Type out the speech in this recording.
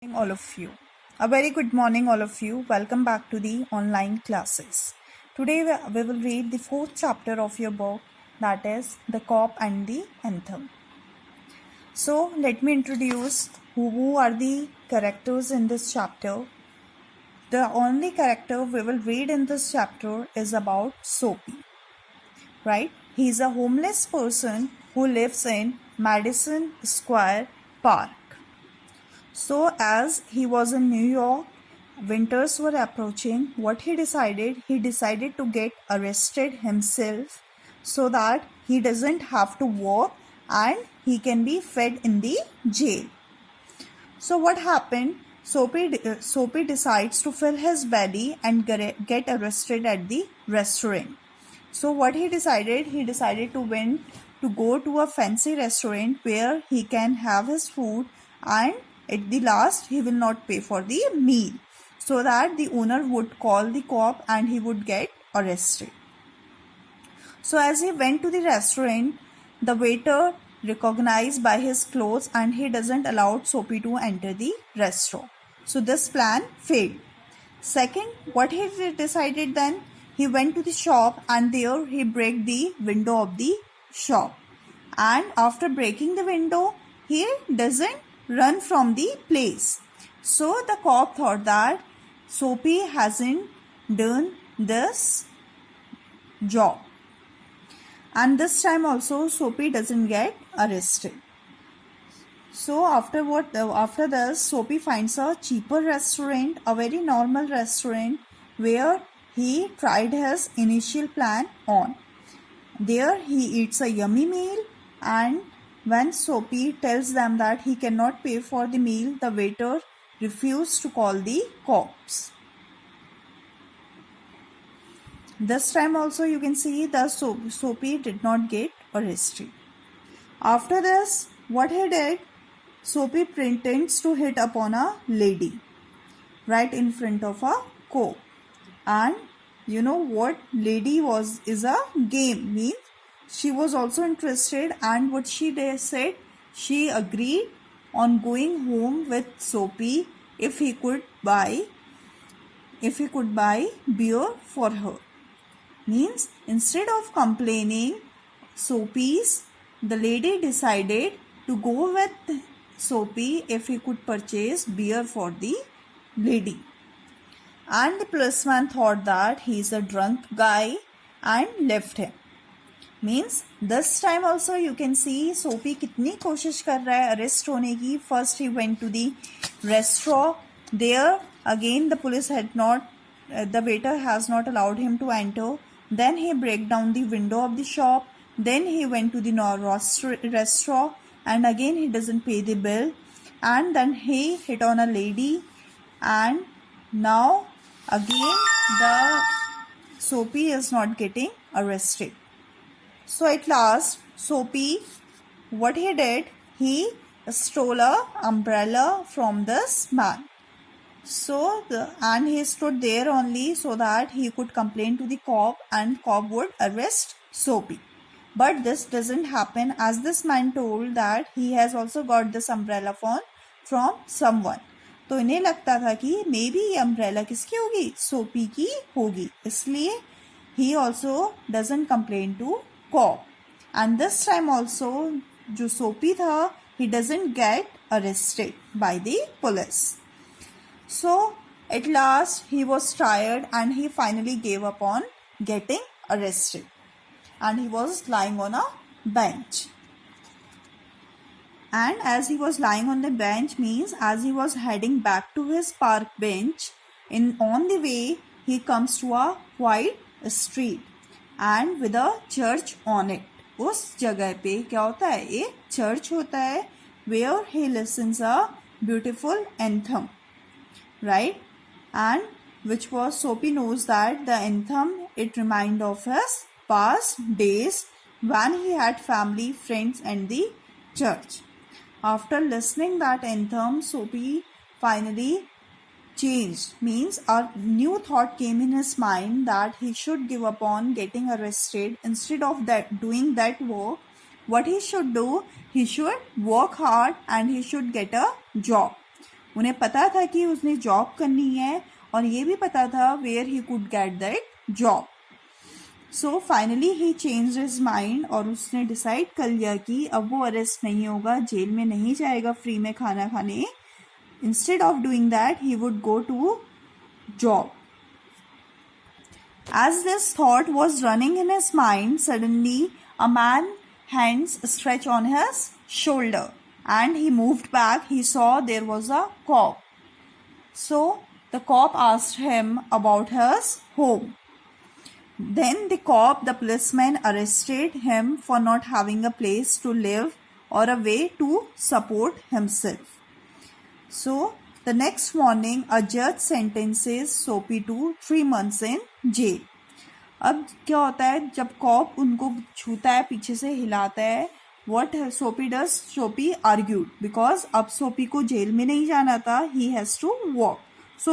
Morning, all of you. A very good morning, all of you. Welcome back to the online classes. Today we will read the fourth chapter of your book, that is The Cop and the Anthem. So let me introduce who are the characters in this chapter. The only character we will read in this chapter is about Soapy. Right? He is a homeless person who lives in Madison Square Park. So as he was in New York, winters were approaching. What he decided? He decided to get arrested himself so that he doesn't have to work and he can be fed in the jail. So what happened? Soapy decides to fill his belly and get arrested at the restaurant. So what he decided? He decided to go to a fancy restaurant where he can have his food, and at the last he will not pay for the meal, so that the owner would call the cop and he would get arrested. So as he went to the restaurant, the waiter recognized by his clothes and he doesn't allow Soapy to enter the restaurant. So this plan failed. Second, what he decided then? He went to the shop and there he broke the window of the shop. And after breaking the window, he doesn't run from the place. So the cop thought that Soapy hasn't done this job. And this time also Soapy doesn't get arrested. So after this, Soapy finds a cheaper restaurant, a very normal restaurant where he tried his initial plan on. There he eats a yummy meal, and when Soapy tells them that he cannot pay for the meal, the waiter refused to call the cops. This time also you can see that Soapy did not get arrested. After this, what he did? Soapy pretends to hit upon a lady right in front of a cop. And you know what lady is a game, means she was also interested, and what she said, she agreed on going home with Soapy if he could buy beer for her. Means instead of complaining, the lady decided to go with Soapy if he could purchase beer for the lady. And the policeman thought that he is a drunk guy and left him. Means this time also you can see Soapy कितनी कोशिश कर रहा है arrest होने की. First he went to the restaurant. There again the waiter has not allowed him to enter. Then he break down the window of the shop. Then he went to the restaurant and again he doesn't pay the bill. And then he hit on a lady, and now again the Soapy is not getting arrested. So at last Soapy, what he did, he stole an umbrella from this man. And he stood there only so that he could complain to the cop and cop would arrest Soapy. But this doesn't happen, as this man told that he has also got this umbrella from someone. तो इन्हें लगता था कि may be ये umbrella किसकी होगी, सोपी की होगी, इसलिए he also doesn't complain to cop. And this time also जो सोपी था, he doesn't get arrested by the police. So at last he was tired and he finally gave up on getting arrested, and he was lying on a bench. And as he was lying on the bench, means as he was heading back to his park bench, on the way he comes to a quiet street and with a church on it. उस जगह पे क्या होता है, एक church होता है where he listens a beautiful anthem, right? And which was Soapy knows that the anthem, it reminds of his past days when he had family, friends and the church. After listening that anthem, Soapy finally changed. Means a new thought came in his mind that he should give up on getting arrested. Instead of doing that work, what he should do, he should work hard and he should get a job. उन्हें पता था कि उसने job करनी है और ये भी पता था where he could get that job. So finally he change his mind और उसने डिसाइड कर लिया कि अब वो अरेस्ट नहीं होगा, जेल में नहीं जाएगा फ्री में खाना खाने. Instead of doing that he would go to job. As this thought was running in his mind, suddenly a man's hands stretched on his shoulder and he moved back. He saw there was a cop. So the cop asked him about his home. Then the policeman arrested him for not having a place to live or a way to support himself. So the next morning, a judge sentences Soapy to 3 months in jail. अब क्या होता है, जब corp उनको छूता है, पीछे से हिलाता है, what Soapy does? Soapy argued because अब सोपी को जेल में नहीं जाना था, he has to walk.